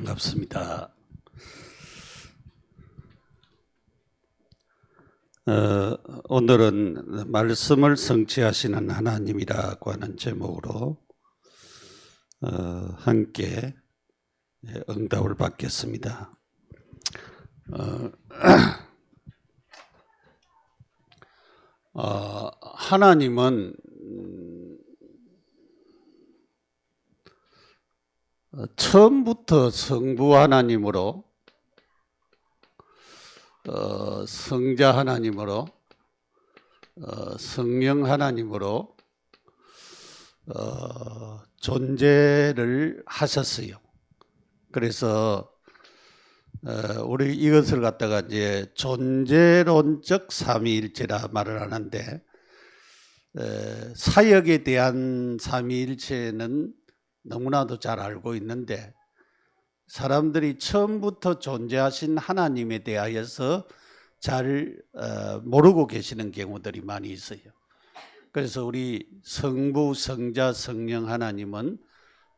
반갑습니다. 오늘은 말씀을 성취하시는 하나님이라고 하는 제목으로 함께 응답을 받겠습니다. 하나님은 처음부터 성부 하나님으로 성자 하나님으로 성령 하나님으로 존재를 하셨어요. 그래서 우리 이것을 갖다가 이제 존재론적 삼위일체라 말을 하는데, 사역에 대한 삼위일체는 너무나도 잘 알고 있는데, 사람들이 처음부터 존재하신 하나님에 대하여서 잘 모르고 계시는 경우들이 많이 있어요. 그래서 우리 성부, 성자, 성령 하나님은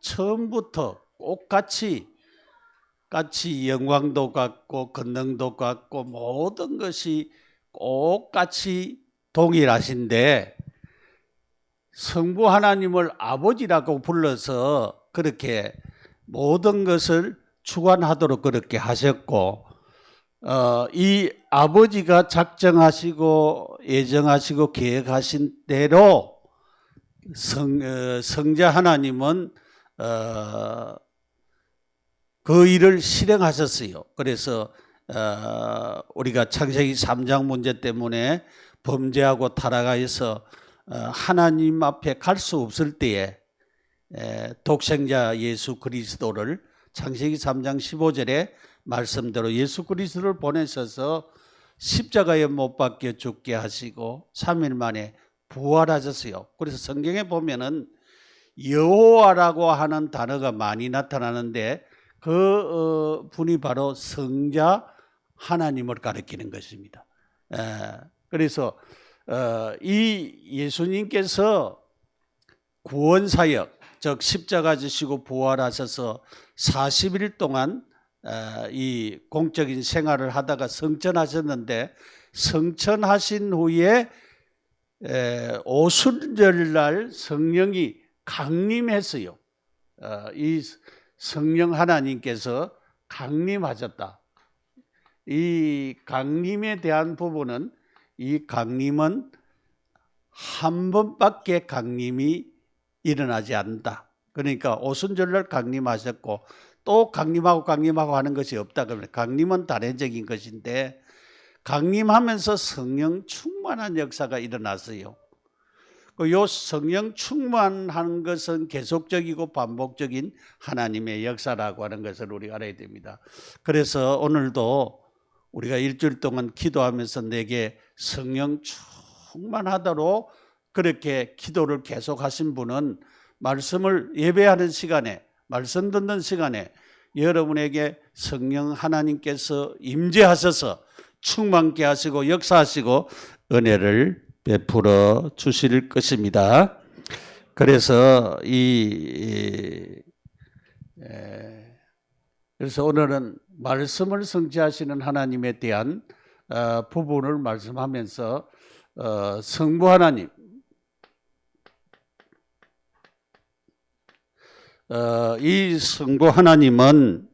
처음부터 꼭 같이 영광도 같고 권능도 같고 모든 것이 꼭 같이 동일하신데, 성부 하나님을 아버지라고 불러서 그렇게 모든 것을 주관하도록 그렇게 하셨고, 이 아버지가 작정하시고 예정하시고 계획하신 대로 성자 하나님은 그 일을 실행하셨어요. 그래서 우리가 창세기 3장 문제 때문에 범죄하고 타락하여서 하나님 앞에 갈 수 없을 때에 독생자 예수 그리스도를 창세기 3장 15절에 말씀대로 예수 그리스도를 보내셔서 십자가에 못 박혀 죽게 하시고 3일 만에 부활하셨어요. 그래서 성경에 보면은 여호와라고 하는 단어가 많이 나타나는데, 그 분이 바로 성자 하나님을 가리키는 것입니다. 그래서 이 예수님께서 구원사역, 즉 십자가 지시고 부활하셔서 40일 동안 이 공적인 생활을 하다가 성천하셨는데, 성천하신 후에 오순절날 성령이 강림했어요. 이 성령 하나님께서 강림하셨다. 이 강림에 대한 부분은, 이 강림은 한 번밖에 강림이 일어나지 않는다. 그러니까 오순절날 강림하셨고 또 강림하고 하는 것이 없다. 그러면 강림은 단회적인 것인데, 강림하면서 성령 충만한 역사가 일어났어요. 요 성령 충만한 것은 계속적이고 반복적인 하나님의 역사라고 하는 것을 우리가 알아야 됩니다. 그래서 오늘도 우리가 일주일 동안 기도하면서 내게 성령 충만하도록 그렇게 기도를 계속하신 분은 말씀을 예배하는 시간에, 말씀 듣는 시간에 여러분에게 성령 하나님께서 임재하셔서 충만케 하시고 역사하시고 은혜를 베풀어 주실 것입니다. 그래서 그래서 오늘은 말씀을 성취하시는 하나님에 대한 부분을 말씀하면서 성부 하나님, 이 성부 하나님은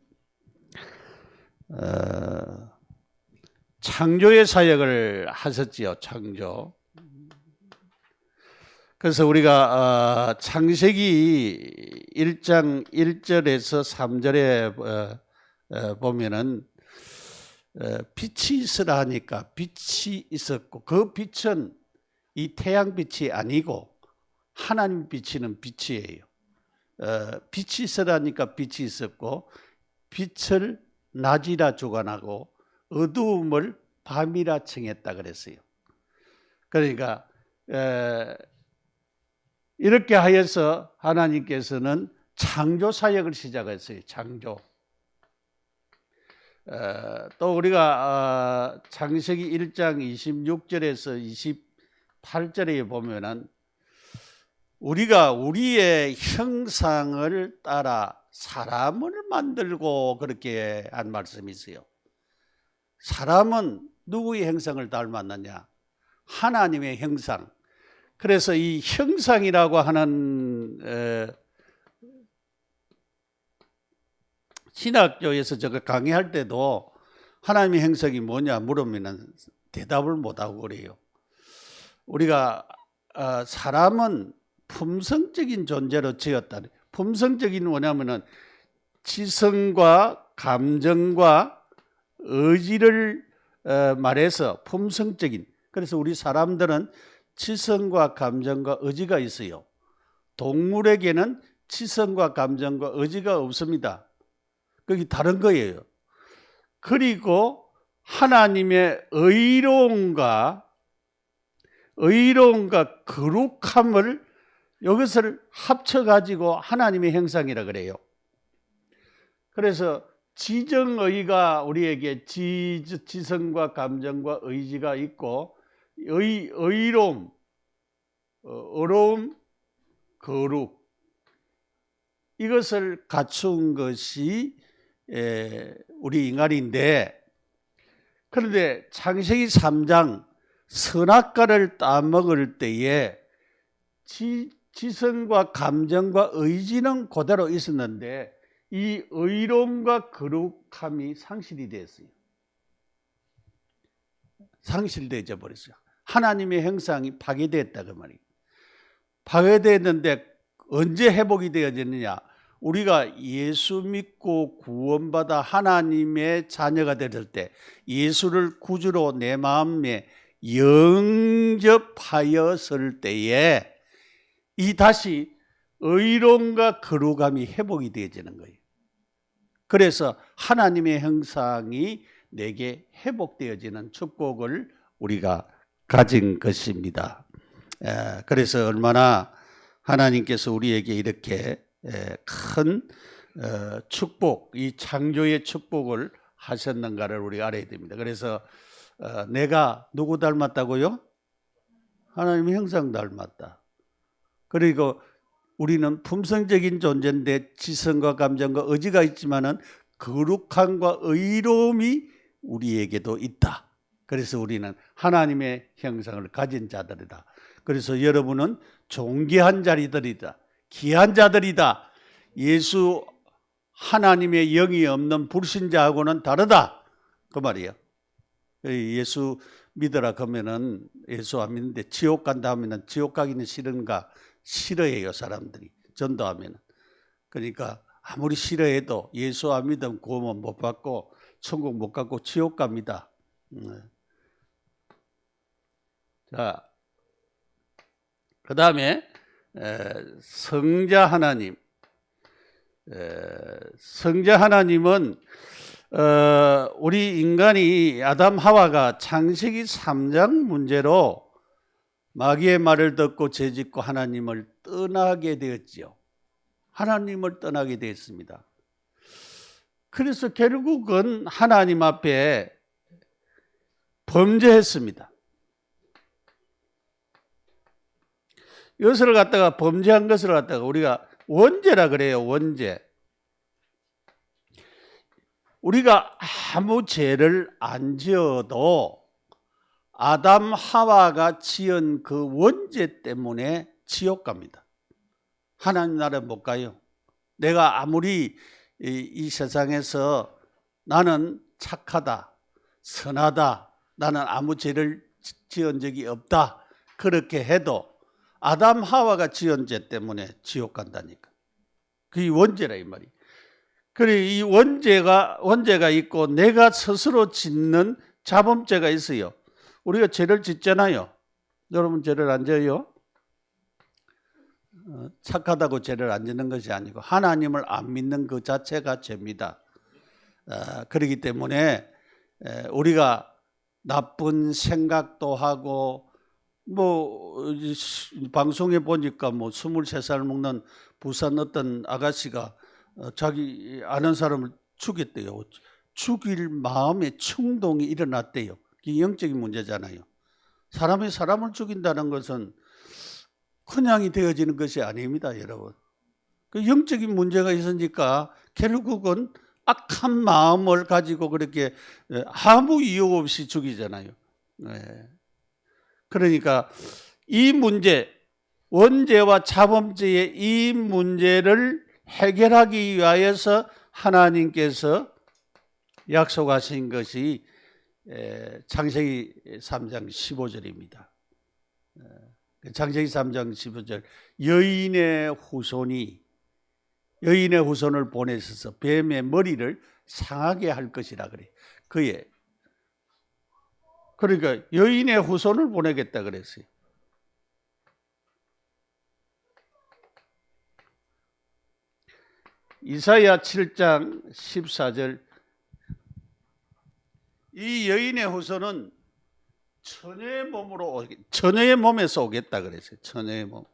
창조의 사역을 하셨지요. 창조. 그래서 우리가 창세기 1장 1절에서 3절에 보면은 빛이 있으라 하니까 빛이 있었고, 그 빛은 이 태양빛이 아니고 하나님 비치는 빛이에요. 빛이 있으라 하니까 빛이 있었고, 빛을 낮이라 주관하고 어두움을 밤이라 칭했다 그랬어요. 그러니까 이렇게 하여서 하나님께서는 창조 사역을 시작했어요. 창조. 또 우리가 창세기 1장 26절에서 28절에 보면은 우리가 우리의 형상을 따라 사람을 만들고 그렇게 한 말씀이 있어요. 사람은 누구의 형상을 닮았느냐? 하나님의 형상. 그래서 이 형상이라고 하는 신학교에서 제가 강의할 때도 하나님의 형상이 뭐냐 물으면 대답을 못하고 그래요. 우리가 사람은 품성적인 존재로 지었다. 품성적인 뭐냐면은 지성과 감정과 의지를 말해서 품성적인. 그래서 우리 사람들은 지성과 감정과 의지가 있어요. 동물에게는 지성과 감정과 의지가 없습니다. 그게 다른 거예요. 그리고 하나님의 의로움과 거룩함을 이것을 합쳐가지고 하나님의 형상이라 그래요. 그래서 지정의가 우리에게 지성과 감정과 의지가 있고 의로움, 어려움, 거룩 이것을 갖춘 것이 우리 인간인데, 그런데 창세기 3장 선악과를 따먹을 때에 지성과 감정과 의지는 그대로 있었는데 이 의로움과 거룩함이 상실이 됐어요. 상실되어 버렸어요. 하나님의 형상이 파괴됐다 그 말이에요. 파괴됐는데 언제 회복이 되어졌느냐? 우리가 예수 믿고 구원받아 하나님의 자녀가 되었을 때, 예수를 구주로 내 마음에 영접하였을 때에 이 다시 의로움과 거룩함이 회복이 되어지는 거예요. 그래서 하나님의 형상이 내게 회복되어지는 축복을 우리가 가진 것입니다. 그래서 얼마나 하나님께서 우리에게 이렇게 큰 축복, 이 창조의 축복을 하셨는가를 우리가 알아야 됩니다. 그래서 내가 누구 닮았다고요? 하나님의 형상 닮았다. 그리고 우리는 품성적인 존재인데 지성과 감정과 의지가 있지만은 거룩함과 의로움이 우리에게도 있다. 그래서 우리는 하나님의 형상을 가진 자들이다. 그래서 여러분은 존귀한 자들이다. 귀한 자들이다. 예수 하나님의 영이 없는 불신자하고는 다르다. 그 말이에요. 예수 믿으라 그러면은 예수 안 믿는데 지옥 간다 하면은 지옥 가기는 싫은가? 싫어해요, 사람들이. 전도하면은. 그러니까 아무리 싫어해도 예수 안 믿으면 구원 못 받고 천국 못 가고 지옥 갑니다. 자, 그 다음에 성자 하나님. 성자 하나님은 우리 인간이 아담 하와가 창세기 3장 문제로 마귀의 말을 듣고 죄짓고 하나님을 떠나게 되었지요. 하나님을 떠나게 되었습니다. 그래서 결국은 하나님 앞에 범죄했습니다. 이것을 갖다가 범죄한 것을 갖다가 우리가 원죄라 그래요. 원죄. 우리가 아무 죄를 안 지어도 아담 하와가 지은 그 원죄 때문에 지옥 갑니다. 하나님 나라 못 가요. 내가 아무리 이 세상에서 나는 착하다, 선하다, 나는 아무 죄를 지은 적이 없다, 그렇게 해도 아담 하와가 지은 죄 때문에 지옥 간다니까. 그게 원죄라 이 말이. 그래, 이 원죄가 있고 내가 스스로 짓는 자범죄가 있어요. 우리가 죄를 짓잖아요. 여러분 죄를 안 져요? 착하다고 죄를 안 짓는 것이 아니고 하나님을 안 믿는 그 자체가 죄입니다. 그렇기 때문에 우리가 나쁜 생각도 하고 방송에 보니까 23살 먹는 부산 어떤 아가씨가 자기 아는 사람을 죽였대요. 죽일 마음의 충동이 일어났대요. 이게 영적인 문제잖아요. 사람이 사람을 죽인다는 것은 그냥이 되어지는 것이 아닙니다, 여러분. 그 영적인 문제가 있으니까 결국은 악한 마음을 가지고 그렇게 아무 이유 없이 죽이잖아요. 그러니까 이 문제, 원죄와 자범죄의 이 문제를 해결하기 위하여서 하나님께서 약속하신 것이 창세기 3장 15절입니다. 창세기 3장 15절, 여인의 후손을 보내셔서 뱀의 머리를 상하게 할 것이라 그래. 그러니까 여인의 후손을 보내겠다 그랬어요. 이사야 7장 14절, 이 여인의 후손은 처녀의 몸에서 오겠다 그랬어요. 처녀의 몸.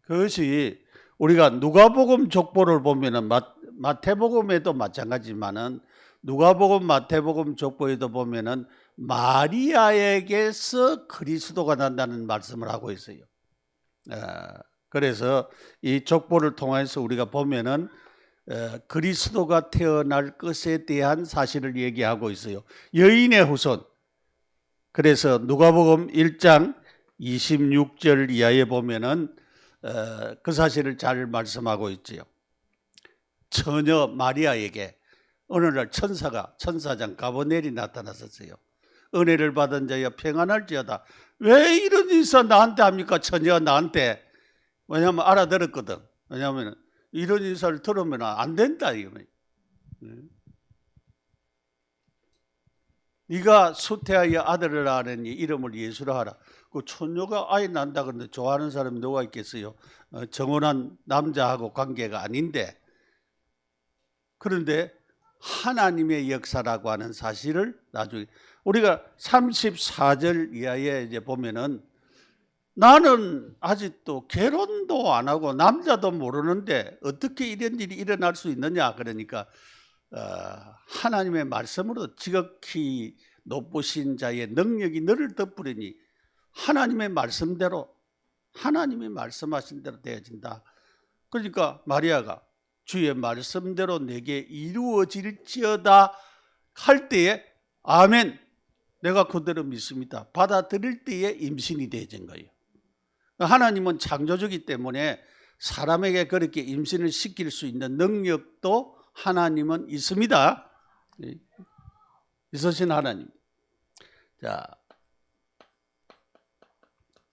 그것이 우리가 누가복음 족보를 보면은 마태복음에도 마찬가지지만은 누가복음, 마태복음 족보에도 보면은 마리아에게서 그리스도가 난다는 말씀을 하고 있어요. 그래서 이 족보를 통해서 우리가 보면은 그리스도가 태어날 것에 대한 사실을 얘기하고 있어요. 여인의 후손. 그래서 누가복음 1장 26절 이하에 보면은 그 사실을 잘 말씀하고 있지요. 처녀 마리아에게 어느 날 천사장 가브리엘이 나타났었어요. 은혜를 받은 자여 평안할지어다. 왜 이런 인사 나한테 합니까? 처녀 나한테. 왜냐하면 알아들었거든. 왜냐하면 이런 인사를 들으면 안 된다. 네가 수태하여 아들을 낳으니 이름을 예수라 하라. 그 처녀가 아이 난다 그러는데 좋아하는 사람이 누가 있겠어요? 정혼한 남자하고 관계가 아닌데. 그런데 하나님의 역사라고 하는 사실을 나중에 우리가 34절 이하에 이제 보면은 나는 아직도 결혼도 안 하고 남자도 모르는데 어떻게 이런 일이 일어날 수 있느냐. 그러니까 하나님의 말씀으로 지극히 높으신 자의 능력이 너를 덮으리니 하나님의 말씀대로 하나님이 말씀하신 대로 되어진다. 그러니까 마리아가 주의 말씀대로 내게 이루어질지어다 할 때에 아멘, 내가 그대로 믿습니다. 받아들일 때에 임신이 되어진 거예요. 하나님은 창조주기 때문에 사람에게 그렇게 임신을 시킬 수 있는 능력도 하나님은 있습니다. 있으신 하나님. 자,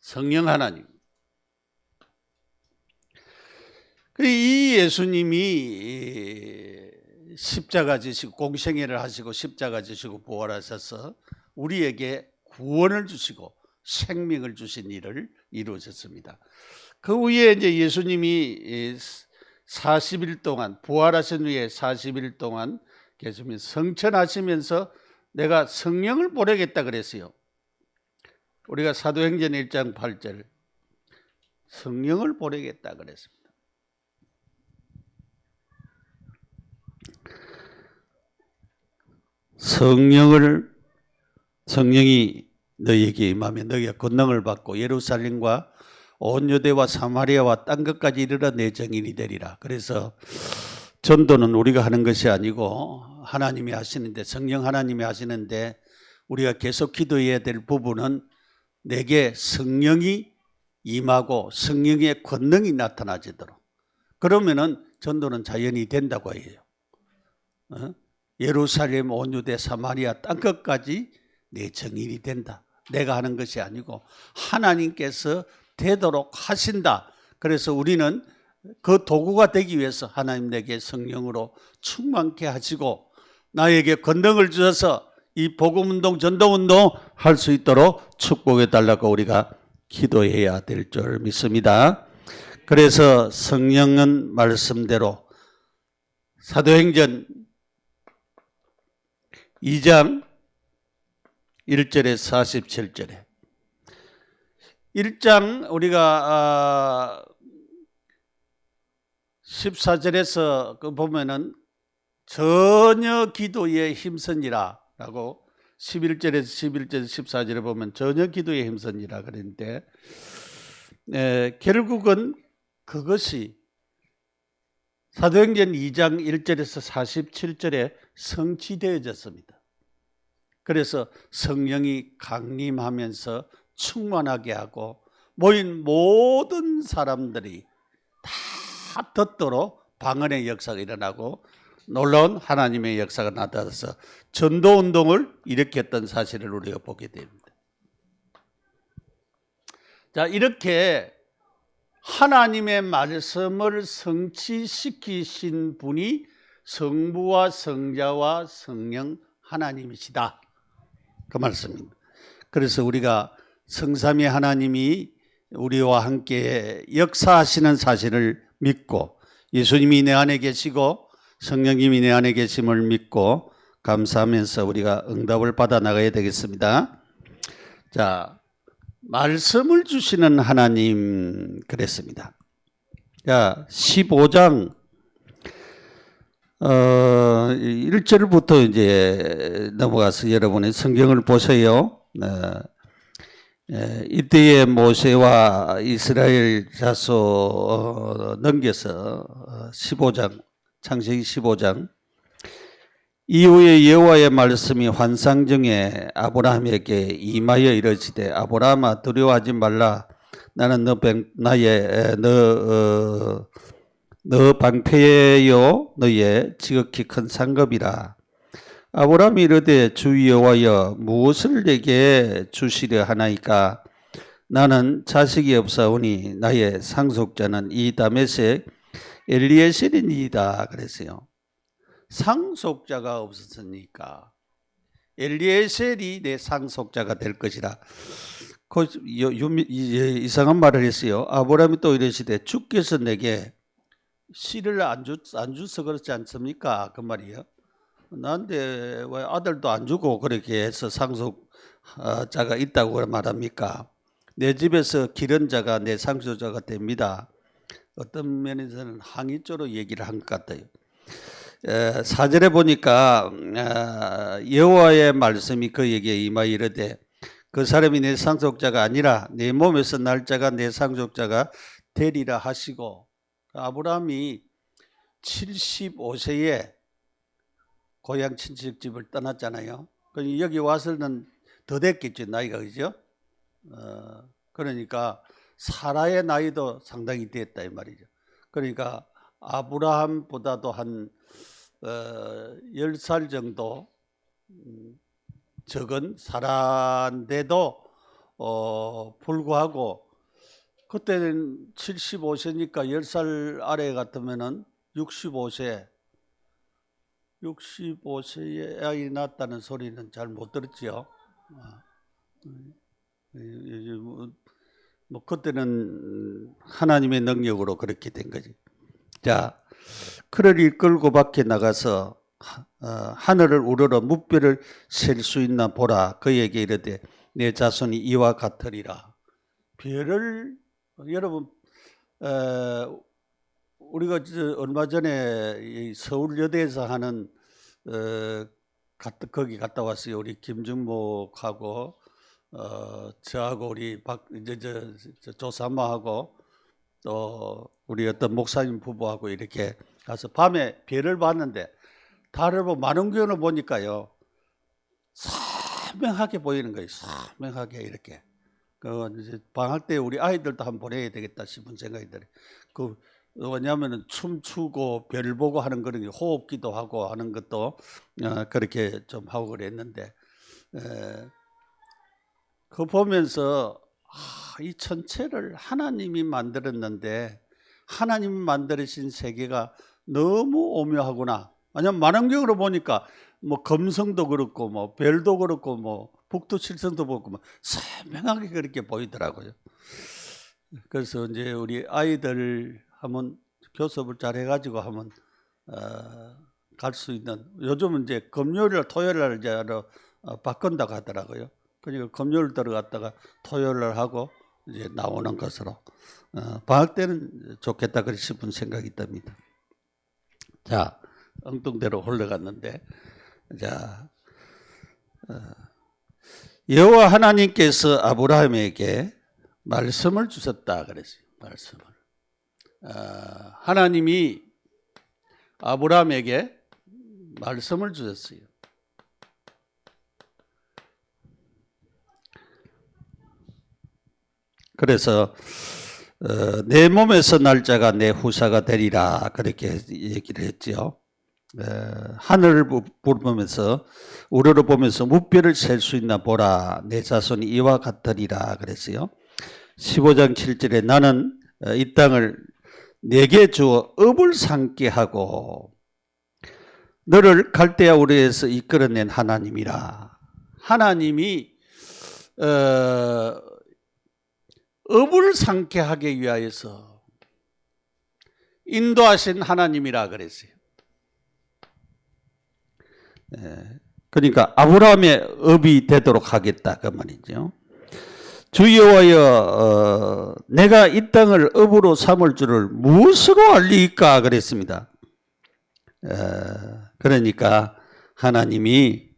성령 하나님. 이 예수님이 십자가 지시고 공생애를 하시고 십자가 지시고 부활하셔서 우리에게 구원을 주시고 생명을 주신 일을 이루셨습니다. 그 후에 이제 예수님이 40일 동안 부활하신 후에 40일 동안 계시면서 성천하시면서 내가 성령을 보내겠다 그랬어요. 우리가 사도행전 1장 8절 성령을 보내겠다 그랬습니다. 성령이 너희에게 임하면 너희가 권능을 받고 예루살렘과 온 유대와 사마리아와 땅 끝까지 이르러 내 증인이 되리라. 그래서 전도는 우리가 하는 것이 아니고 하나님이 하시는데, 성령 하나님이 하시는데 우리가 계속 기도해야 될 부분은 내게 성령이 임하고 성령의 권능이 나타나지도록, 그러면은 전도는 자연히 된다고 해요. 예루살렘, 온 유대, 사마리아 땅 끝까지 내 증인이 된다. 내가 하는 것이 아니고 하나님께서 되도록 하신다. 그래서 우리는 그 도구가 되기 위해서 하나님 내게 성령으로 충만케 하시고 나에게 권능을 주셔서 이 복음운동, 전도운동 할 수 있도록 축복해 달라고 우리가 기도해야 될 줄 믿습니다. 그래서 성령은 말씀대로 사도행전 2장 1절에 47절에 1장 우리가 14절에서 그 보면은 전혀 기도에 힘쓰니라 라고 11절에서 14절에 보면 전혀 기도에 힘선이라 그랬는데 결국은 그것이 사도행전 2장 1절에서 47절에 성취되어졌습니다. 그래서 성령이 강림하면서 충만하게 하고 모인 모든 사람들이 다 듣도록 방언의 역사가 일어나고 놀라운 하나님의 역사가 나타나서 전도운동을 일으켰던 사실을 우리가 보게 됩니다. 자, 이렇게 하나님의 말씀을 성취시키신 분이 성부와 성자와 성령 하나님이시다. 그 말씀입니다. 그래서 우리가 성삼위 하나님이 우리와 함께 역사하시는 사실을 믿고 예수님이 내 안에 계시고 성령님이 내 안에 계심을 믿고 감사하면서 우리가 응답을 받아 나가야 되겠습니다. 자, 말씀을 주시는 하나님 그랬습니다. 자, 15장 1절부터 이제 넘어가서 여러분의 성경을 보세요. 이때에 모세와 이스라엘 자손 넘겨서 15장 창세기 15장 이후에 여호와의 말씀이 환상 중에 아브라함에게 임하여 이르시되 아브라함아 두려워하지 말라 나는 너 방패요 너의 지극히 큰 상급이라. 아브라함이 이르되 주 여호와여 무엇을 내게 주시려 하나이까 나는 자식이 없사오니 나의 상속자는 이 다메섹 엘리에셀이니이다 그랬어요. 상속자가 없었으니까 엘리에셀이 내 상속자가 될 것이라. 이상한 말을 했어요. 아브라함이 또 이르시되 주께서 내게 씨를 안 주서 그렇지 않습니까? 그 말이에요. 나한테 왜 아들도 안 주고 그렇게 해서 상속자가 있다고 말합니까? 내 집에서 기른 자가 내 상속자가 됩니다. 어떤 면에서는 항의조로 얘기를 한 것 같아요. 4절에 보니까 여호와의 말씀이 그에게 임하여 이르되 그 사람이 내 상속자가 아니라 내 몸에서 날 자가 내 상속자가 되리라 하시고 아브라함이 75세에 고향 친척집을 떠났잖아요. 여기 와서는 더 됐겠죠, 나이가. 그죠? 그러니까 사라의 나이도 상당히 됐다 이 말이죠. 그러니까 아브라함보다도 한 10살 정도 적은 사라인데도 불구하고 그때는 75세니까 10살 아래 같으면은 65세에 아이 낳았다는 소리는 잘 못 들었지요. 뭐 그때는 하나님의 능력으로 그렇게 된 거지. 자, 그를 이끌고 밖에 나가서 하늘을 우러러 뭇별을 셀 수 있나 보라. 그에게 이르되 내 자손이 이와 같으리라. 별을 여러분 우리가 얼마 전에 서울여대에서 하는 거기 갔다 왔어요. 우리 김중목하고 저하고 우리 조사마하고 또 우리 어떤 목사님 부부하고 이렇게 가서 밤에 별을 봤는데 달을 만원경으로 보니까요 선명하게 보이는 거예요. 선명하게 이렇게. 이제 방학 때 우리 아이들도 한번 보내야 되겠다 싶은 생각이 들어요. 왜냐하면 춤추고 별 보고 하는 그런 호흡기도 하고 하는 것도 그렇게 좀 하고 그랬는데 그거 보면서 이 천체를 하나님이 만들었는데 하나님이 만드신 세계가 너무 오묘하구나. 왜냐하면 만원경으로 보니까 뭐 금성도 그렇고 뭐 별도 그렇고 뭐 북두칠성도 그렇고 뭐 선명하게 그렇게 보이더라고요. 그래서 이제 우리 아이들 한번 교섭을 잘 해가지고 한번 갈 수 있는, 요즘은 이제 금요일 토요일 날 이제 바꾼다고 하더라고요. 그러니까 금요일 들어갔다가 토요일 날 하고 이제 나오는 것으로 방학 때는 좋겠다 그런 싶은 생각이 듭니다. 자, 엉뚱대로 흘러갔는데 자 여호와 하나님께서 아브라함에게 말씀을 주셨다 그랬어요. 말씀을. 하나님이 아브라함에게 말씀을 주셨어요. 그래서 내 몸에서 날 자가 내 후사가 되리라 그렇게 얘기를 했죠. 하늘을 보면서 우러러 보면서 무뼈를 셀 수 있나 보라. 내 자손이 이와 같으리라 그랬어요. 15장 7절에 나는 이 땅을 내게 주어 업을 삼게 하고 너를 갈대아 우르에서 이끌어낸 하나님이라. 하나님이 업을 삼게 하기 위하여서 인도하신 하나님이라 그랬어요. 그러니까 아브라함의 업이 되도록 하겠다 그 말이죠. 주 여호와여 내가 이 땅을 업으로 삼을 줄을 무엇으로 알리까 그랬습니다. 그러니까 하나님이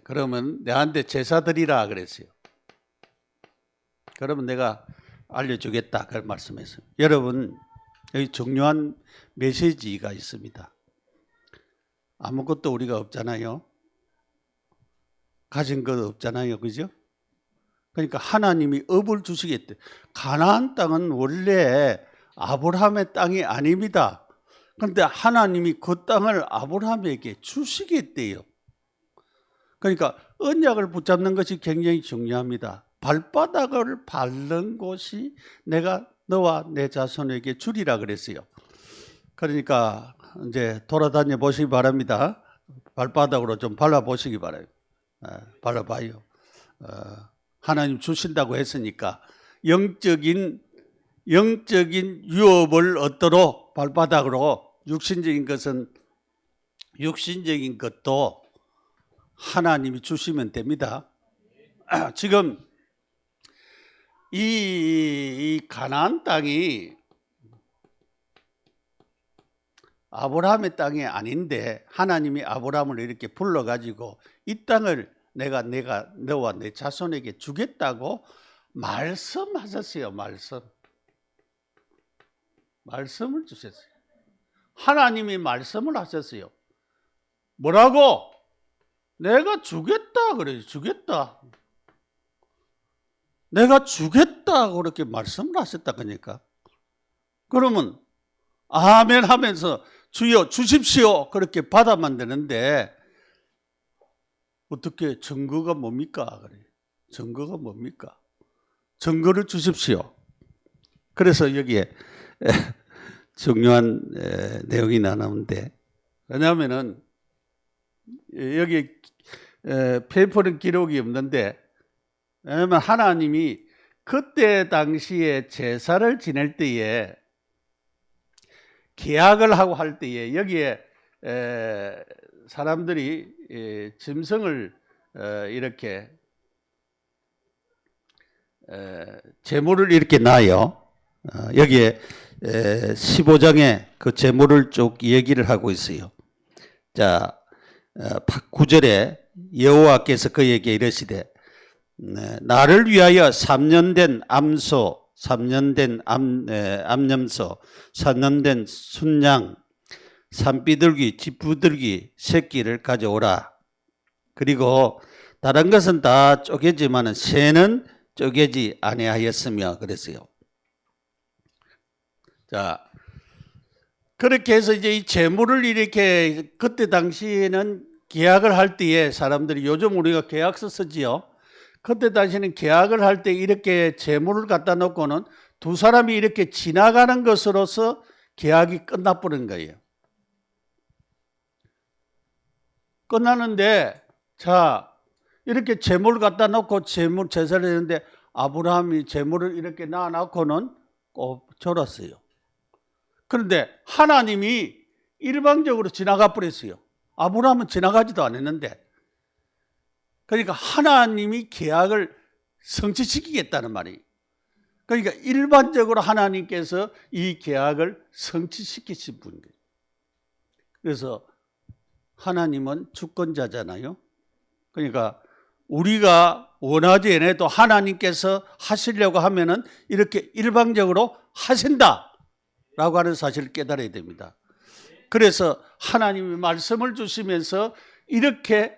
그러면 내한테 제사 드리라 그랬어요. 그러면 내가 알려주겠다 그 말씀했어요. 여러분 여기 중요한 메시지가 있습니다. 아무것도 우리가 없잖아요. 가진 것 없잖아요. 그죠? 그러니까 하나님이 업을 주시겠대. 가나안 땅은 원래 아브라함의 땅이 아닙니다. 그런데 하나님이 그 땅을 아브라함에게 주시겠대요. 그러니까 언약을 붙잡는 것이 굉장히 중요합니다. 발바닥을 밟는 곳이 내가 너와 내 자손에게 주리라 그랬어요. 그러니까 이제 돌아다녀 보시기 바랍니다. 발바닥으로 좀 밟아보시기 바라요. 밟아봐요. 하나님 주신다고 했으니까 영적인 유업을 얻도록 발바닥으로 육신적인 것도 하나님이 주시면 됩니다. 지금 이 가나안 땅이 아브라함의 땅이 아닌데 하나님이 아브라함을 이렇게 불러가지고 이 땅을 내가 너와 내 자손에게 주겠다고 말씀하셨어요. 말씀을 주셨어요. 하나님이 말씀을 하셨어요. 뭐라고? 내가 주겠다 그래요. 주겠다. 내가 주겠다 그렇게 말씀을 하셨다 그러니까. 그러면 아멘 하면서 주여 주십시오 그렇게 받아만 되는데 어떻게 증거가 뭡니까? 그래. 증거가 뭡니까? 증거를 주십시오. 그래서 여기에 중요한 내용이 나오는데 왜냐하면은 여기 페이퍼는 기록이 없는데 왜냐하면 하나님이 그때 당시에 제사를 지낼 때에 계약을 하고 할 때에 여기에 사람들이 짐승을 이렇게 제물을 이렇게 놔요. 여기에 15장에 그 제물을 쭉 얘기를 하고 있어요. 자, 9절에 여호와께서 그에게 이르시되 나를 위하여 3년 된 암소, 3년 된 암염소, 3년 된 순양, 산비둘기, 쥐부들기 새끼를 가져오라. 그리고 다른 것은 다 쪼개지만은 새는 쪼개지 아니하였으며 그랬어요. 자, 그렇게 해서 이제 이 재물을 이렇게 그때 당시에는 계약을 할 때에 사람들이 요즘 우리가 계약서 쓰지요. 그때 당시에는 계약을 할 때 이렇게 재물을 갖다 놓고는 두 사람이 이렇게 지나가는 것으로서 계약이 끝나버린 거예요. 끝나는데 자 이렇게 재물을 갖다 놓고 제사를 했는데 아브라함이 재물을 이렇게 놔놓고는 꼭 졸았어요. 그런데 하나님이 일방적으로 지나가 버렸어요. 아브라함은 지나가지도 않았는데 그러니까 하나님이 계약을 성취시키겠다는 말이에요. 그러니까 일반적으로 하나님께서 이 계약을 성취시키신 분이에요. 그래서 하나님은 주권자잖아요. 그러니까 우리가 원하지 않아도 하나님께서 하시려고 하면은 이렇게 일방적으로 하신다라고 하는 사실을 깨달아야 됩니다. 그래서 하나님이 말씀을 주시면서 이렇게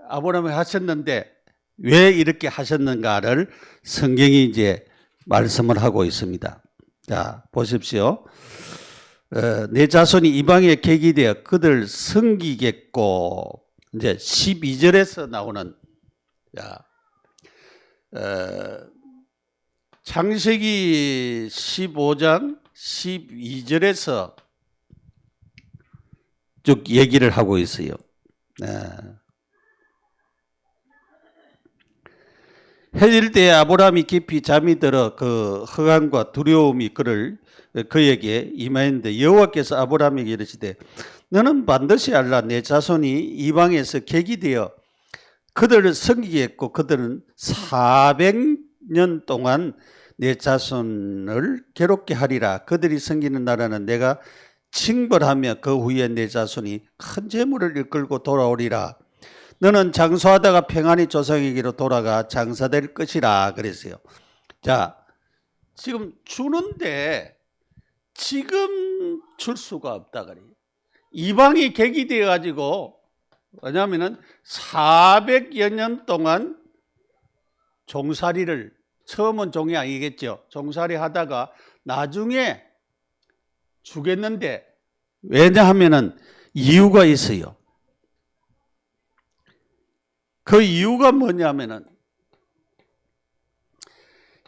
아브라함이 하셨는데 왜 이렇게 하셨는가를 성경이 이제 말씀을 하고 있습니다. 자, 보십시오. 내 자손이 이방에 객이 되어 그들 섬기겠고, 이제 12절에서 나오는, 창세기 15장 12절에서 쭉 얘기를 하고 있어요. 해질 때에 아브라함이 깊이 잠이 들어 그 허감과 두려움이 그에게 임하였는데 여호와께서 아브라함에게 이르시되 너는 반드시 알라 내 자손이 이방에서 객이 되어 그들을 섬기겠고 그들은 400년 동안 내 자손을 괴롭게 하리라. 그들이 섬기는 나라는 내가 징벌하며 그 후에 내 자손이 큰 재물을 이끌고 돌아오리라. 너는 장수하다가 평안히 조상에게로 돌아가 장사될 것이라 그랬어요. 자, 지금 주는데 지금 줄 수가 없다 그래요. 이방이 객이 되어 가지고, 왜냐하면은 400여 년 동안 종살이를, 처음은 종이 아니겠죠. 종살이 하다가 나중에 주겠는데, 왜냐하면은 이유가 있어요. 그 이유가 뭐냐면은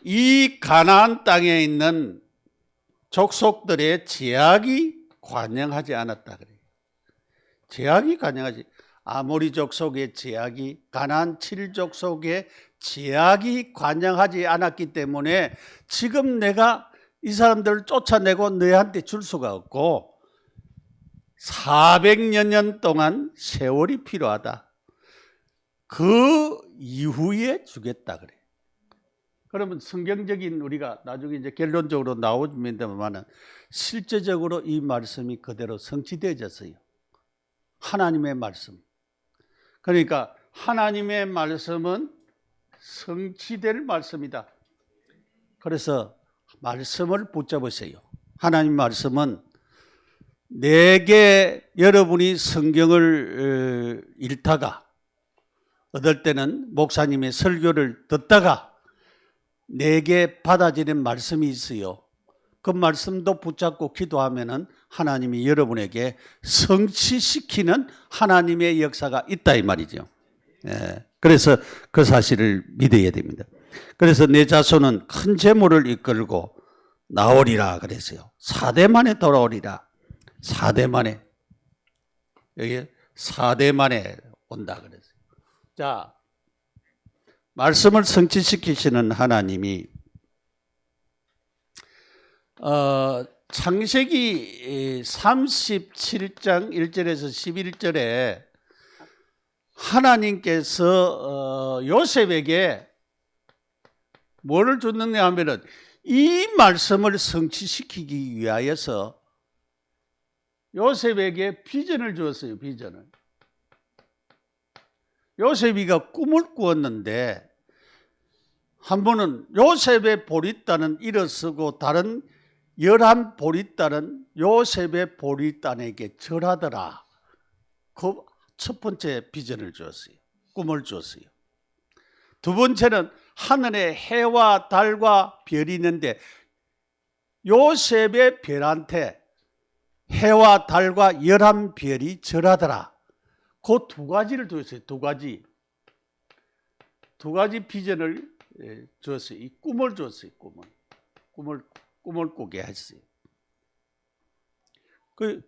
이 가나안 땅에 있는 족속들의 제약이 관영하지 않았다 그래요. 제약이 관영하지, 아모리 족속의 제약이, 가나안 7족속의 제약이 관영하지 않았기 때문에 지금 내가 이 사람들을 쫓아내고 너희한테 줄 수가 없고 400여 년 동안 세월이 필요하다. 그 이후에 주겠다 그래. 그러면 성경적인 우리가 나중에 이제 결론적으로 나오면은 실제적으로 이 말씀이 그대로 성취되어졌어요. 하나님의 말씀. 그러니까 하나님의 말씀은 성취될 말씀이다. 그래서 말씀을 붙잡으세요. 하나님 말씀은 내게 여러분이 성경을 읽다가 어떨 때는 목사님의 설교를 듣다가 내게 받아지는 말씀이 있어요. 그 말씀도 붙잡고 기도하면은 하나님이 여러분에게 성취시키는 하나님의 역사가 있다 이 말이죠. 그래서 그 사실을 믿어야 됩니다. 그래서 내 자손은 큰 재물을 이끌고 나오리라 그랬어요. 4대 만에 돌아오리라. 4대 만에. 여기 4대 만에 온다 그랬어요. 자, 말씀을 성취시키시는 하나님이 창세기 37장 1절에서 11절에 하나님께서 요셉에게 뭐를 줬느냐 하면은 이 말씀을 성취시키기 위하여서 요셉에게 비전을 주었어요. 비전을. 요셉이가 꿈을 꾸었는데 한 번은 요셉의 보리단은 일어서고 다른 11보리단은 요셉의 보리단에게 절하더라. 그 첫 번째 비전을 주었어요. 꿈을 주었어요. 두 번째는 하늘에 해와 달과 별이 있는데 요셉의 별한테 해와 달과 11별이 절하더라. 그 두 가지를 주었어요. 두 가지 비전을 주었어요. 이 꿈을 주었어요. 꿈을 꾸게 했어요. 그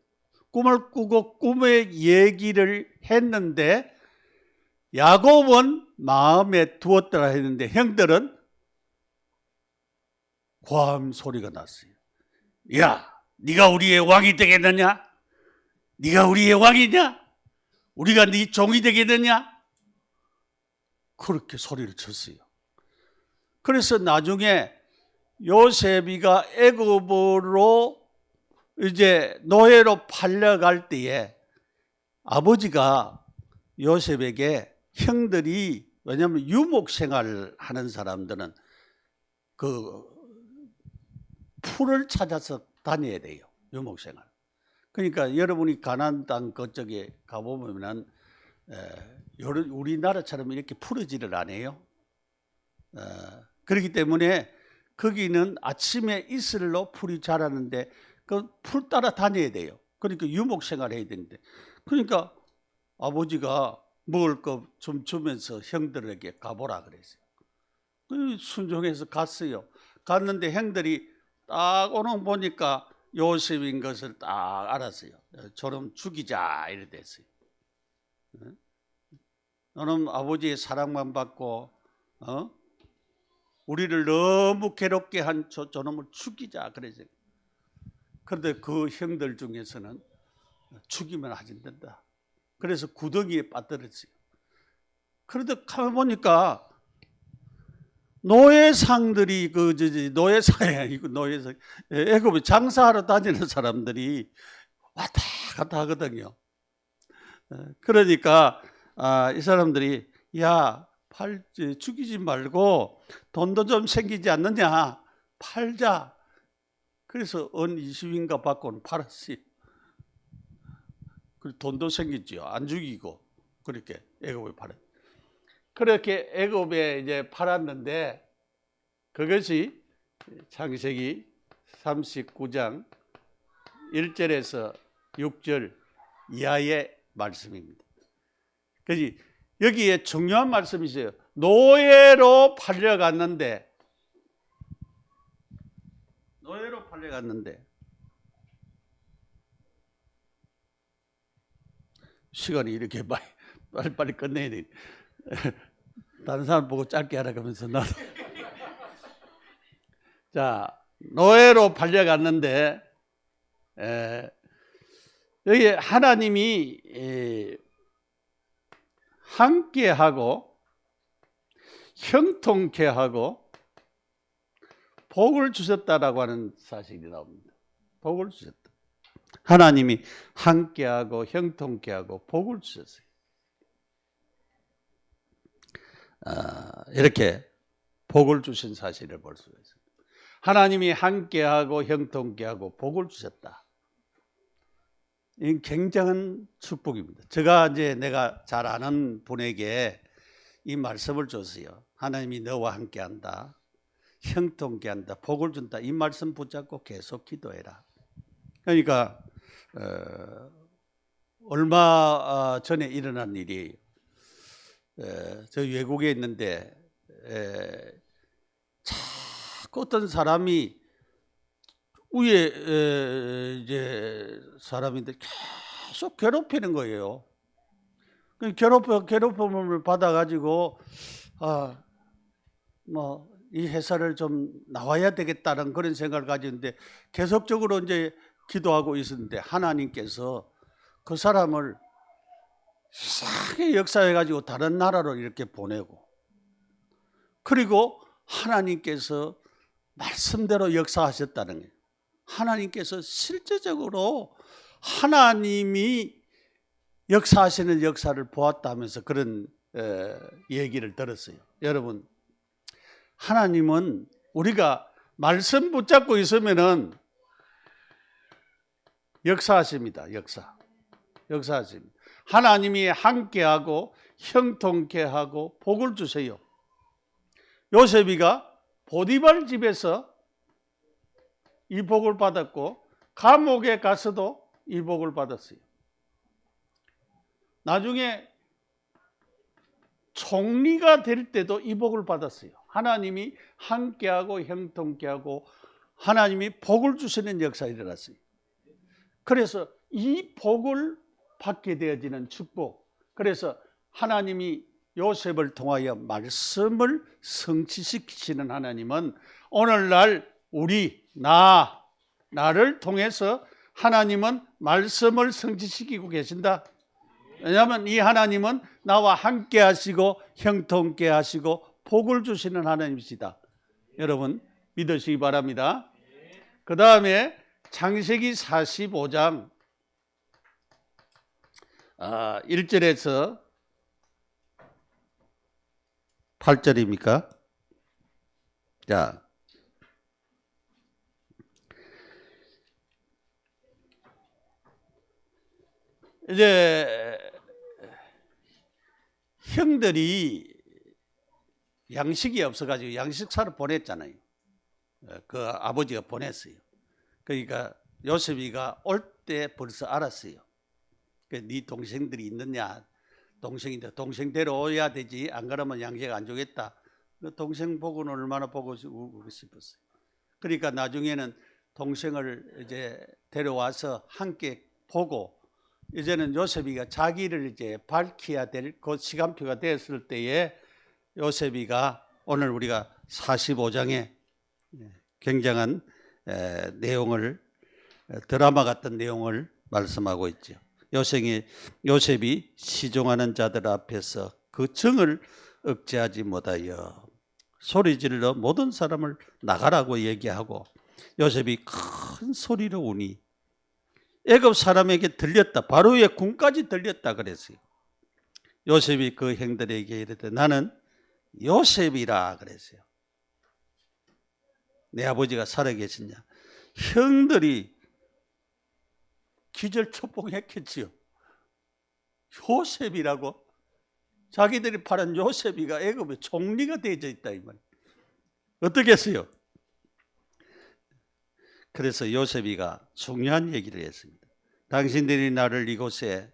꿈을 꾸고 꿈의 얘기를 했는데 야곱은 마음에 두었더라 했는데 형들은 고함 소리가 났어요. 야, 네가 우리의 왕이 되겠느냐? 네가 우리의 왕이냐? 우리가 네 종이 되겠느냐? 그렇게 소리를 쳤어요. 그래서 나중에 요셉이가 애굽으로 이제 노예로 팔려갈 때에 아버지가 요셉에게 형들이 왜냐하면 유목 생활을 하는 사람들은 그 풀을 찾아서 다녀야 돼요. 유목 생활. 그러니까 여러분이 가나안 땅 그쪽에 가보면은 우리나라처럼 이렇게 풀어지를 않아요. 그렇기 때문에 거기는 아침에 이슬로 풀이 자라는데 그 풀 따라 다녀야 돼요. 그러니까 유목 생활 해야 되는데, 그러니까 아버지가 먹을 거 좀 주면서 형들에게 가보라 그랬어요. 순종해서 갔어요. 갔는데 형들이 딱 오는 거 보니까 요셉인 것을 딱 알았어요. 저놈 죽이자 이래 됐어요. 너는 아버지의 사랑만 받고 우리를 너무 괴롭게 한 저놈을 죽이자 그래서. 그런데 그 형들 중에서는 죽이면 하진 된다. 그래서 구덩이에 빠뜨렸어요. 그런데 가만 보니까 노예상들이 노예상이 아니고 애굽에 장사하러 다니는 사람들이 왔다 갔다 하거든요. 그러니까 이 사람들이 죽이지 말고 돈도 좀 생기지 않느냐, 팔자. 그래서 은 20인가 받고는 팔았어요. 돈도 생겼지요. 안 죽이고 그렇게 애굽에 팔았. 그렇게 애굽에 이제 팔았는데 그것이 창세기 39장 1절에서 6절 이하의 말씀입니다. 그래서 여기에 중요한 말씀이 있어요. 노예로 팔려갔는데 시간이 이렇게 빨리 끝내야 돼. 다른 사람 보고 짧게 하라 그러면서 나도. 자, 노예로 팔려갔는데 여기 하나님이 함께하고 형통케 하고 복을 주셨다라고 하는 사실이 나옵니다. 복을 주셨다. 하나님이 함께하고 형통케 하고 복을 주셨어요. 이렇게 복을 주신 사실을 볼 수가 있습니다. 하나님이 함께하고 형통케 하고 복을 주셨다. 이 굉장한 축복입니다. 내가 잘 아는 분에게 이 말씀을 줬어요. 하나님이 너와 함께한다, 형통케 한다, 복을 준다. 이 말씀 붙잡고 계속 기도해라. 그러니까 얼마 전에 일어난 일이에요. 저 외국에 있는데 자꾸 어떤 사람이 위에 이제 사람인데 계속 괴롭히는 거예요. 괴롭힘을 받아가지고 이 회사를 좀 나와야 되겠다는 그런 생각을 가지는데 계속적으로 이제 기도하고 있었는데 하나님께서 그 사람을 이상하게 역사해가지고 다른 나라로 이렇게 보내고, 그리고 하나님께서 말씀대로 역사하셨다는 거예요. 하나님께서 실제적으로 하나님이 역사하시는 역사를 보았다면서 그런 얘기를 들었어요. 여러분, 하나님은 우리가 말씀 붙잡고 있으면은 역사하십니다. 역사하십니다. 하나님이 함께하고 형통케 하고 복을 주세요. 요셉이가 보디발 집에서 이 복을 받았고 감옥에 가서도 이 복을 받았어요. 나중에 총리가 될 때도 이 복을 받았어요. 하나님이 함께하고 형통케 하고 하나님이 복을 주시는 역사가 일어났어요. 그래서 이 복을 받게 되어지는 축복. 그래서 하나님이 요셉을 통하여 말씀을 성취시키시는 하나님은 오늘날 나를 통해서 하나님은 말씀을 성취시키고 계신다. 왜냐하면 이 하나님은 나와 함께 하시고 형통케 하시고 복을 주시는 하나님이시다. 여러분 믿으시기 바랍니다. 그 다음에 창세기 45장 1절에서 8절입니까? 자, 이제 형들이 양식이 없어가지고 양식사를 보냈잖아요. 그 아버지가 보냈어요. 그러니까 요셉이가 올 때 벌써 알았어요. 네 동생들이 있느냐? 동생인데 동생 데려와야 되지. 안 그러면 양식 안 주겠다. 동생 보고는 얼마나 보고 싶었어요. 그러니까 나중에는 동생을 이제 데려와서 함께 보고 이제는 요셉이가 자기를 이제 밝혀야 될 그 시간표가 됐을 때에 요셉이가 오늘 우리가 45장에 굉장한 내용을 드라마 같은 내용을 말씀하고 있죠. 요셉이 시종하는 자들 앞에서 그 정을 억제하지 못하여 소리질러 모든 사람을 나가라고 얘기하고 요셉이 큰 소리로 우니 애굽 사람에게 들렸다. 바로의 궁까지 들렸다 그랬어요. 요셉이 그 형들에게 이르되 나는 요셉이라 그랬어요. 내 아버지가 살아계시냐. 형들이 기절초봉했겠지요. 요셉이라고? 자기들이 팔은 요셉이가 애굽의 총리가 되어져 있다 이 말. 어떻게 했어요? 그래서 요셉이가 중요한 얘기를 했습니다. 당신들이 나를 이곳에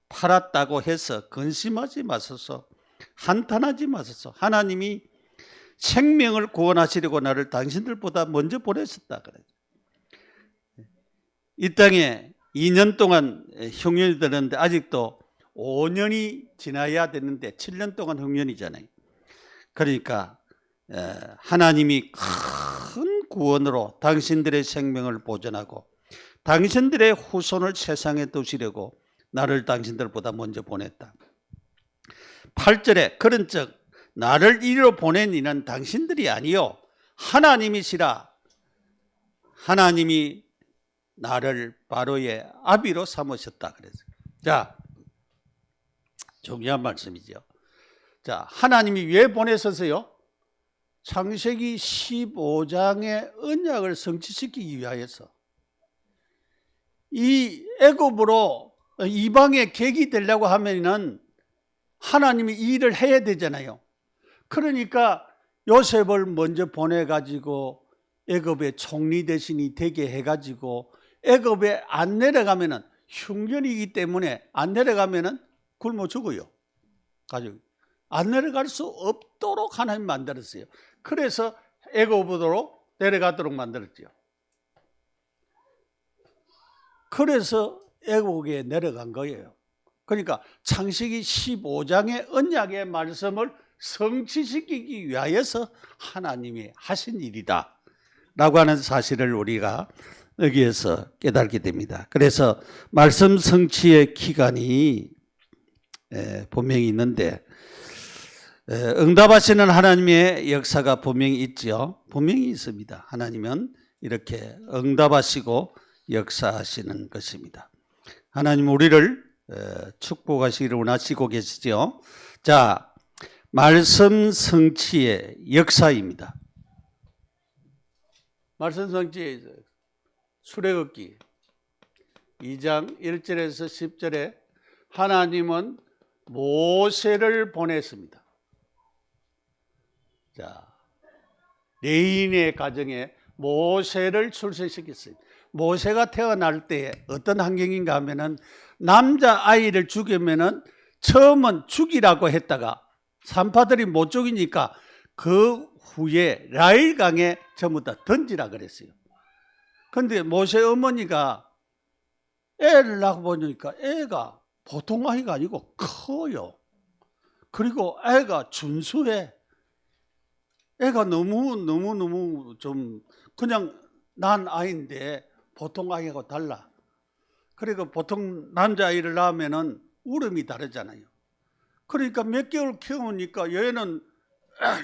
팔았다고 해서 근심하지 마소서. 한탄하지 마소서. 하나님이 생명을 구원하시려고 나를 당신들보다 먼저 보내셨다 그래요. 이 땅에 2년 동안 흉년이 되는데 아직도 5년이 지나야 되는데 7년 동안 흉년이잖아요. 그러니까 하나님이 큰 구원으로 당신들의 생명을 보존하고 당신들의 후손을 세상에 두시려고 나를 당신들보다 먼저 보냈다. 8절에 그런즉 나를 이리로 보낸 이는 당신들이 아니요 하나님이시라. 하나님이 나를 바로의 아비로 삼으셨다 그랬어요. 자, 중요한 말씀이죠. 자, 하나님이 왜 보내셨어요? 창세기 15장의 언약을 성취시키기 위하여서 이 애굽으로 이방의 객이 되려고 하면은 하나님이 이 일을 해야 되잖아요. 그러니까 요셉을 먼저 보내가지고 애굽의 총리 대신이 되게 해가지고 애굽에 안 내려가면은 흉년이기 때문에 안 내려가면은 굶어 죽어요. 가족 안 내려갈 수 없도록 하나님 만들었어요. 그래서 애굽으로 내려가도록 만들었죠. 그래서 애국에 내려간 거예요. 그러니까 창세기 15장의 언약의 말씀을 성취시키기 위하여서 하나님이 하신 일이다 라고 하는 사실을 우리가 여기에서 깨닫게 됩니다. 그래서 말씀 성취의 기간이 분명히 있는데 응답하시는 하나님의 역사가 분명히 있죠. 분명히 있습니다. 하나님은 이렇게 응답하시고 역사하시는 것입니다. 하나님 우리를 축복하시기를 원하시고 계시죠. 자, 말씀 성취의 역사입니다. 말씀 성취의 출애굽기 2장 1절에서 10절에 하나님은 모세를 보냈습니다. 자, 레인의 가정에 모세를 출생시켰어요. 모세가 태어날 때 어떤 환경인가 하면은 남자아이를 죽이면은 처음은 죽이라고 했다가 산파들이 못 죽이니까 그 후에 라일강에 전부 다 던지라 그랬어요. 근데 모세 어머니가 애를 낳고 보니까 애가 보통 아이가 아니고 커요. 그리고 애가 준수해. 애가 너무 좀 그냥 난 아이인데 보통 아이하고 달라. 그러니까 보통 남자아이를 낳으면은 울음이 다르잖아요. 그러니까 몇 개월 키우니까 얘는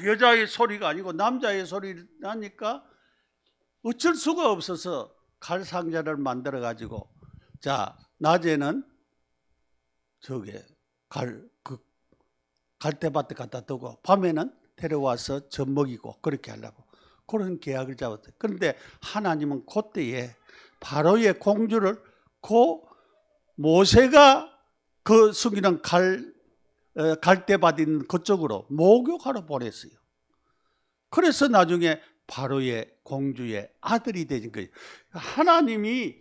여자의 소리가 아니고 남자의 소리를 나니까 어쩔 수가 없어서 칼 상자를 만들어 가지고 자, 낮에는 저게 갈대밭에 갖다 두고 밤에는 데려와서 젖먹이고 그렇게 하려고 그런 계약을 잡았어요. 그런데 하나님은 그때에 바로의 공주를 그 모세가 그 숨기는 갈대밭 있는 그쪽으로 목욕하러 보냈어요. 그래서 나중에 바로의 공주의 아들이 되는 거예요. 하나님이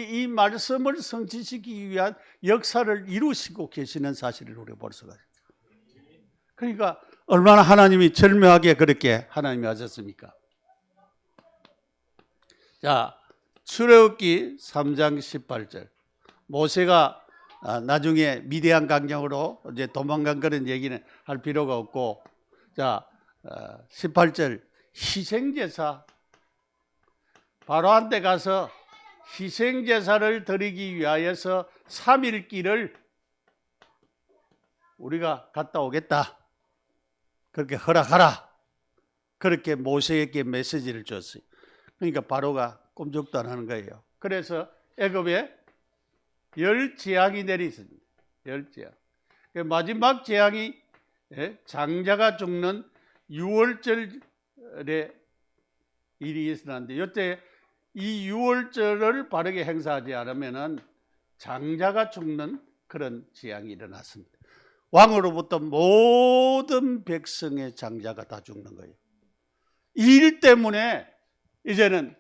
이 말씀을 성취시키기 위한 역사를 이루시고 계시는 사실을 우리가 볼 수가 있어요. 그러니까 얼마나 하나님이 절묘하게 그렇게 하나님이 하셨습니까? 자, 출애굽기 3장 18절. 모세가 나중에 미디안 강령으로 이제 도망간 그런 얘기는 할 필요가 없고, 자, 18절 희생제사, 바로한테 가서 희생제사를 드리기 위하여서 3일 길을 우리가 갔다 오겠다. 그렇게 허락하라. 그렇게 모세에게 메시지를 줬어요. 그러니까 바로가 꼼짝도 안 하는 거예요. 그래서 애굽에 10재앙이 내리습니다. 10재앙. 마지막 재앙이 장자가 죽는 6월절에 일이 일어났는데 이때 이 6월절을 바르게 행사하지 않으면 장자가 죽는 그런 재앙이 일어났습니다. 왕으로부터 모든 백성의 장자가 다 죽는 거예요. 이 일 때문에 이제는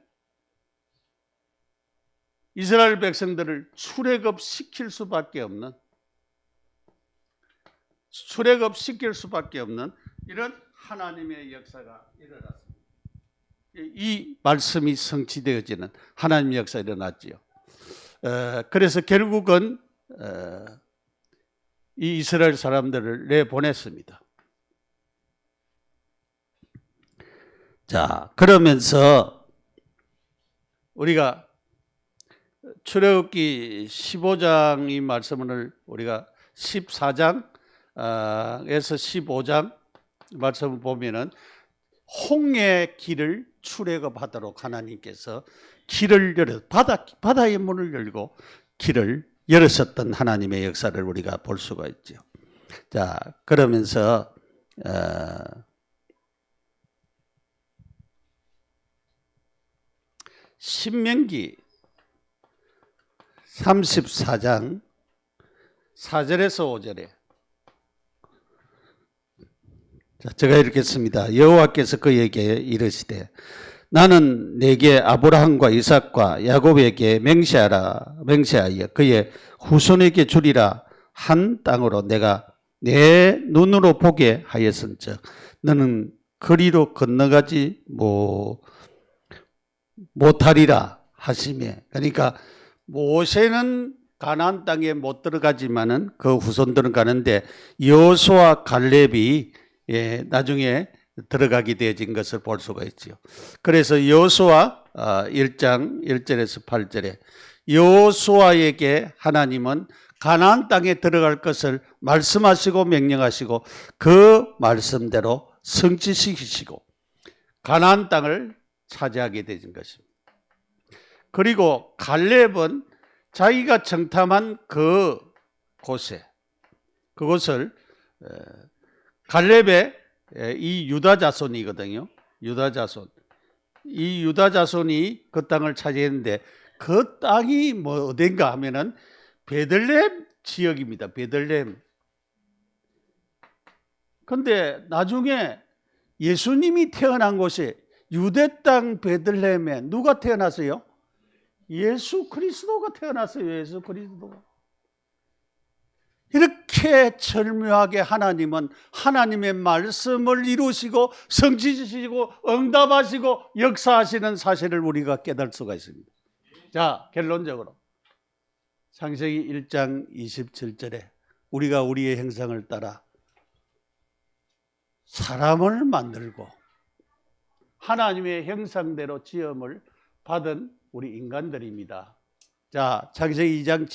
이스라엘 백성들을 출애굽시킬 수밖에 없는 이런 하나님의 역사가 일어났습니다. 이 말씀이 성취되어지는 하나님의 역사가 일어났지요. 그래서 결국은 이 이스라엘 사람들을 내보냈습니다. 자, 그러면서 우리가 출애굽기 15장 이 말씀을 우리가 14장에서 15장 말씀을 보면은 홍해의 길을 출애굽하도록 하나님께서 길을 열어 바다의 문을 열고 길을 열으셨던 하나님의 역사를 우리가 볼 수가 있죠. 자, 그러면서 신명기 34장 4절에서 5절에 자, 제가 읽겠습니다. 여호와께서 그에게 이르시되 나는 내게 아브라함과 이삭과 야곱에게 맹세하여 그의 후손에게 주리라 한 땅으로 내가 내 눈으로 보게 하였은즉 너는 그리로 건너가지 못하리라 하시매. 그러니까 모세는 가나안 땅에 못 들어가지만은 그 후손들은 가는데 여호수아 갈렙이 나중에 들어가게 되어진 것을 볼 수가 있죠. 그래서 여호수아 1장 1절에서 8절에 여호수아에게 하나님은 가나안 땅에 들어갈 것을 말씀하시고 명령하시고 그 말씀대로 성취시키시고 가나안 땅을 차지하게 되는 것입니다. 그리고 갈렙은 자기가 정탐한 그곳을 갈렙의 이 유다 자손이거든요. 유다 자손. 이 유다 자손이 그 땅을 차지했는데 그 땅이 어딘가 하면은 베들레헴 지역입니다. 베들레헴. 근데 나중에 예수님이 태어난 곳이 유대 땅 베들레헴에 누가 태어났어요? 예수 그리스도가 태어났어요. 예수 그리스도가. 이렇게 절묘하게 하나님은 하나님의 말씀을 이루시고 성취시키시고 응답하시고 역사하시는 사실을 우리가 깨달을 수가 있습니다. 자, 결론적으로 창세기 1장 27절에 우리가 우리의 형상을 따라 사람을 만들고 하나님의 형상대로 지음을 받은 우리 인간들입니다. 자, 창세기 2장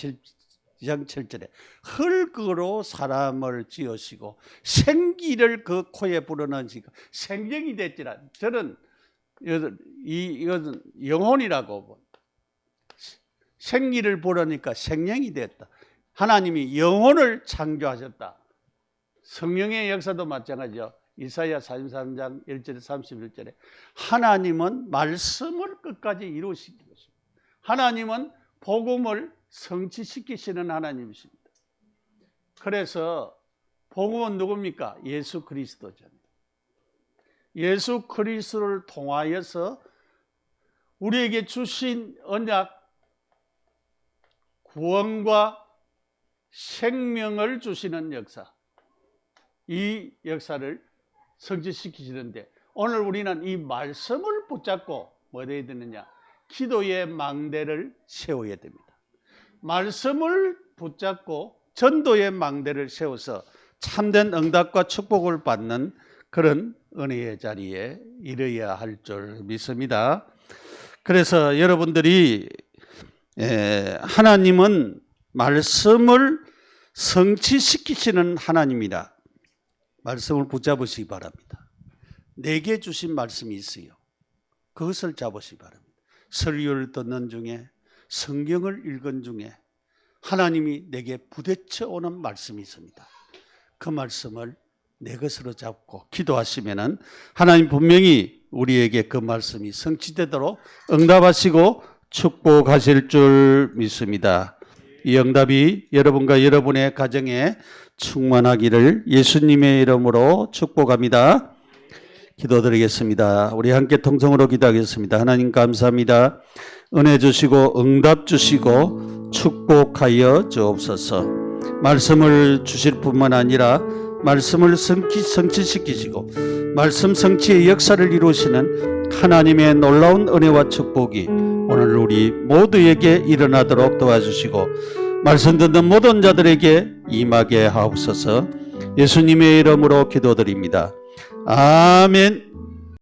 7절에 흙으로 사람을 지으시고 생기를 그 코에 불어넣으시고 생명이 됐지라. 저는 이것은 영혼이라고 생기를 불어넣으니까 생명이 됐다. 하나님이 영혼을 창조하셨다. 성령의 역사도 마찬가지죠. 이사야 43장 1절에 31절에 하나님은 말씀을 끝까지 이루시는 것입니다. 하나님은 복음을 성취시키시는 하나님이십니다. 그래서 복음은 누굽니까? 예수 그리스도잖아요. 예수 그리스도를 통하여서 우리에게 주신 언약, 구원과 생명을 주시는 역사, 이 역사를 성취시키시는데 오늘 우리는 이 말씀을 붙잡고 뭐 해야 되느냐? 기도의 망대를 세워야 됩니다. 말씀을 붙잡고 전도의 망대를 세워서 참된 응답과 축복을 받는 그런 은혜의 자리에 이르어야 할 줄 믿습니다. 그래서 여러분들이 하나님은 말씀을 성취시키시는 하나님이라 말씀을 붙잡으시기 바랍니다. 내게 주신 말씀이 있어요. 그것을 잡으시기 바랍니다. 설교를 듣는 중에, 성경을 읽은 중에 하나님이 내게 부대쳐 오는 말씀이 있습니다. 그 말씀을 내 것으로 잡고 기도하시면은 하나님 분명히 우리에게 그 말씀이 성취되도록 응답하시고 축복하실 줄 믿습니다. 이 응답이 여러분과 여러분의 가정에 충만하기를 예수님의 이름으로 축복합니다. 기도드리겠습니다. 우리 함께 통성으로 기도하겠습니다. 하나님 감사합니다. 은혜 주시고 응답 주시고 축복하여 주옵소서. 말씀을 주실 뿐만 아니라 말씀을 성취시키시고 말씀 성취의 역사를 이루시는 하나님의 놀라운 은혜와 축복이 오늘 우리 모두에게 일어나도록 도와주시고 말씀 듣는 모든 자들에게 임하게 하옵소서. 예수님의 이름으로 기도드립니다. 아멘.